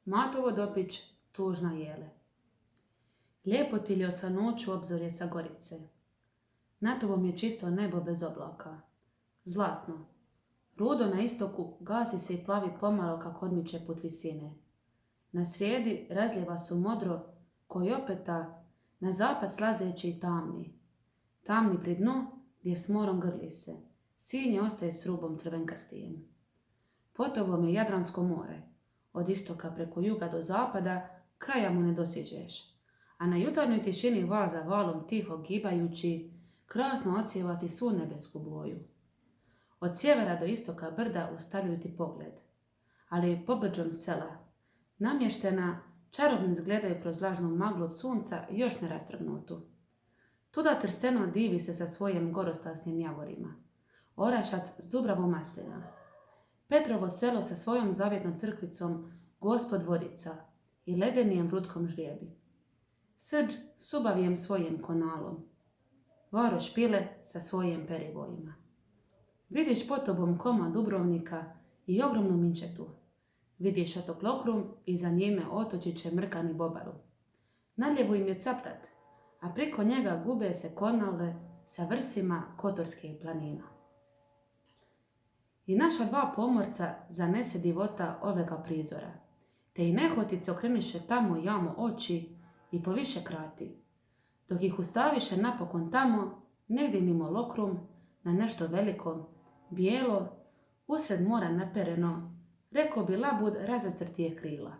Mato Vodopić, tužna jele. Lijepo ti li osvanuću obzorje sa gorice. Na tobom je čisto nebo bez oblaka. Zlatno. Rudo na istoku gasi se i plavi pomalo kako odmiče put visine. Na srijedi razljeva su modro, koji opeta na zapad slazeći i tamni. Tamni pri dnu, gdje s morom grli se. Sinje ostaje s rubom crvenkastijem. Pod tobom je Jadransko more. Od istoka preko juga do zapada kraja mu ne dosiđeš. A na jutarnjoj tišini val za valom tiho gibajući, krasno odsjevati svu nebesku boju. Od sjevera do istoka brda ustavljuju ti pogled, ali pobrđom sela, namještena, čarobni izgledaju kroz lažnu maglu od sunca još nerastrgnutu. Tuda Trsteno divi se sa svojim gorostasnim javorima, Orašac s dubravom maslina, Petrovo selo sa svojom zavjetnom crkvicom Gospod Vodica i ledenijem rutkom žlijebi, Srđ s ubavijem svojim konalom, Varoš Pile sa svojim perivojima. Vidiš pod tobom koma Dubrovnika i ogromnu Minčetu. Vidiš otok Lokrum i za njime otočiće Mrkan i Bobaru. Nadljevu im je Captat, a priko njega gube se Konavle sa vrsima Kotorske planina. I naša dva pomorca zanese divota ovega prizora, te i nehotice okreniše tamo jamo oči i poviše krati, dok ih ustaviše napokon tamo, negdje mimo Lokrum, na nešto veliko, bijelo, usred mora napereno, rekao bi labud razacrtije krila.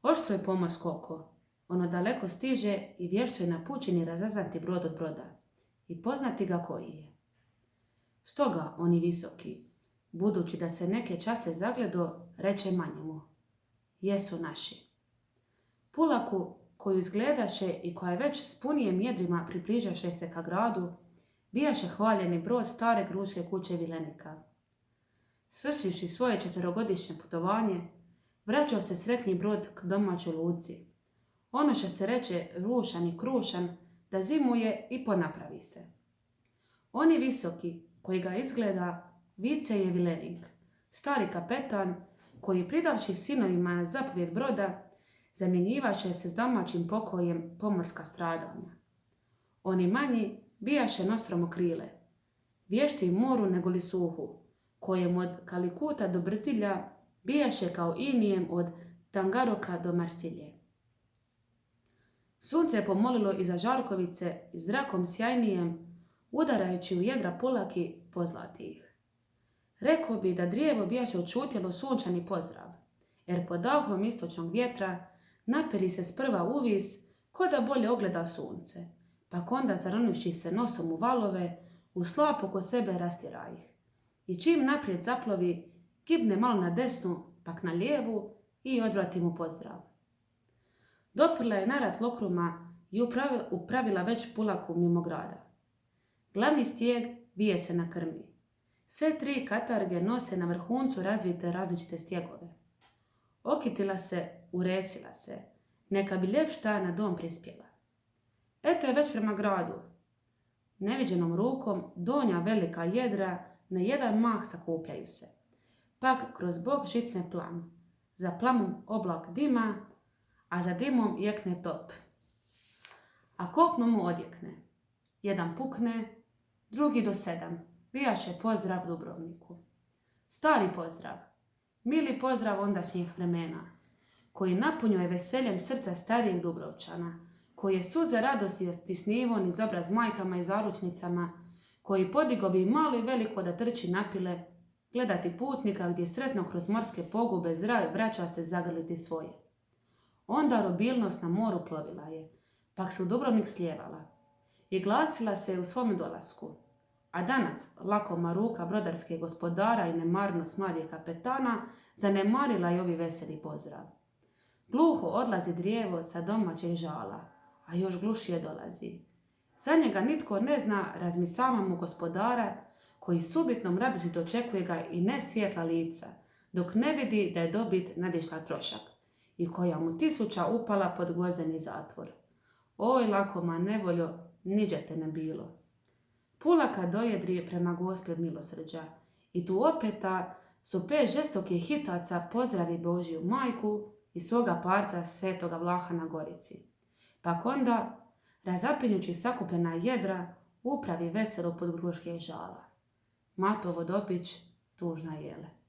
Oštro je pomorsko oko, ono daleko stiže i vješto je na pučini razazanti brod od broda i poznati ga koji je. Stoga oni visoki, budući da se neke čase zagledo, reče manjemu, jesu naši. Pulaku, koju izgledaše i koja već s punijem jedrima približaše se ka gradu, bijaše hvaljeni brod stare gruške kuće Vilenika. Svršivši svoje 4-godišnje putovanje, vraćao se sretni brod k domaćoj luci. Ono što se reče rušan i krušan, da zimuje i ponapravi se. Oni visoki, koji ga izgleda, vice je Vilenik, stari kapetan, koji pridavši sinovima zapovjed broda, zamjenjivaše se s domaćim pokojem pomorska stradanja. Oni manji bijaše nostromo krile, vješti moru negoli suhu, kojem od Kalikuta do Brzilja bijaše kao inijem od Tangaroka do Marsilje. Sunce je pomolilo iza Žarkovice i zrakom sjajnijem, udarajući u jedra Pulaki, pozlati ih. Rekao bi da drijevo bijaše učutjelo sunčani pozdrav, jer pod dahom istočnog vjetra naperi se sprva uvis, ko da bolje ogleda sunce, pa onda zaronivši se nosom u valove, u slap oko sebe rastjera ih. I čim naprijed zaplovi, kibne malo na desnu, pak na lijevu i odvrati mu pozdrav. Doprla je narat Lokruma i upravila već Pulaku mimo grada. Glavni stijeg vije se na krmi. Sve 3 katarge nose na vrhuncu razvite različite stjegove. Okitila se, uresila se, neka bi ljep šta na dom prispjela. Eto je već prema gradu. Neviđenom rukom donja velika jedra na jedan mah sakupljaju se. Pak kroz bok žicne plam, za plamom oblak dima, a za dimom jekne top. A kopno mu odjekne. Jedan pukne, drugi do 7, bijaše pozdrav Dubrovniku. Stari pozdrav, mili pozdrav ondašnjih vremena, koji napunjuje veseljem srca starijih Dubrovčana, koji je suze radosti otisnivo niz obraz majkama i zaručnicama, koji podigo bi malo i veliko da trči napile, gledati putnika gdje sretno kroz morske pogube zdravi vraća se zagrliti svoje. Onda robilnost na moru plovila je, pak se u Dubrovnik slijevala i glasila se u svom dolasku. A danas lakoma ruka brodarske gospodara i nemarnost mladih kapetana zanemarila je ovi veseli pozdrav. Gluho odlazi drijevo sa domaćeg žala, a još glušije dolazi. Za njega nitko ne zna razmisama mu gospodara, koji subitnom radosti dočekuje ga i ne svjetla lica, dok ne vidi da je dobit nadišla trošak i koja mu 1000 upala pod gvozdeni zatvor. Oj, lakoma nevoljo, niđe te ne bilo. Pulaka dojedri prema Gospod milosrđa i tu opeta su 5 žestokih hitaca pozdravi Božju majku i svoga parca svetoga Vlaha na Gorici. Pa onda, razapinjući sakupljena jedra, upravi veselo pod gruške žala. Mato Vodopić, Tužna jele.